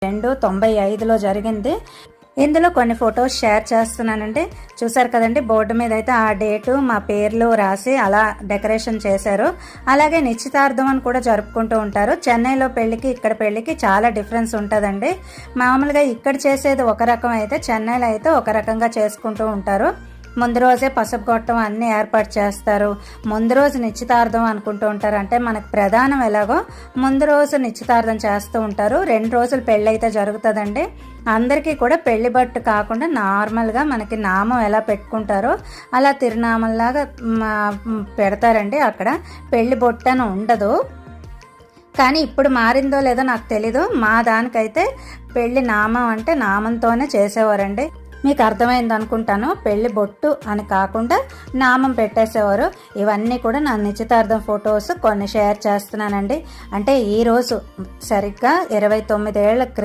1995లో జరిగింది. ఇందులో కొన్ని ఫొటోస్ షేర్ చేస్తున్నానండి. చూసారు కదండి, బోర్డు మీద అయితే ఆ డేటు మా పేర్లు రాసి అలా డెకరేషన్ చేశారు. అలాగే నిశ్చితార్థం అని కూడా జరుపుకుంటూ ఉంటారు. చెన్నైలో పెళ్లికి ఇక్కడ పెళ్లికి చాలా డిఫరెన్స్ ఉంటుందండి. మామూలుగా ఇక్కడ చేసేది ఒక రకం అయితే చెన్నైలో అయితే ఒక రకంగా చేసుకుంటూ ఉంటారు. ముందు రోజే పసుపు కొట్టం అన్నీ ఏర్పాటు చేస్తారు. ముందు రోజు నిశ్చితార్థం అనుకుంటూ ఉంటారు. అంటే మనకు ప్రధానం ఎలాగో ముందు రోజు నిశ్చితార్థం చేస్తూ ఉంటారు. 2 రోజులు పెళ్ళి అయితే జరుగుతుందండి. అందరికీ కూడా పెళ్లి బట్టు కాకుండా నార్మల్గా మనకి నామం ఎలా పెట్టుకుంటారో అలా తిరునామంలాగా పెడతారండి. అక్కడ పెళ్లి బొట్టు అని ఉండదు. కానీ ఇప్పుడు మారిందో లేదో నాకు తెలీదు. మా దానికైతే పెళ్లి నామం అంటే నామంతోనే చేసేవారండి. మీకు అర్థమైంది అనుకుంటాను. పెళ్లి బొట్టు అని కాకుండా నామం పెట్టేసేవారు. ఇవన్నీ కూడా నా నిశ్చితార్థం ఫొటోస్ కొన్ని షేర్ చేస్తున్నానండి. అంటే ఈరోజు సరిగ్గా 29 ఏళ్ల క్రితం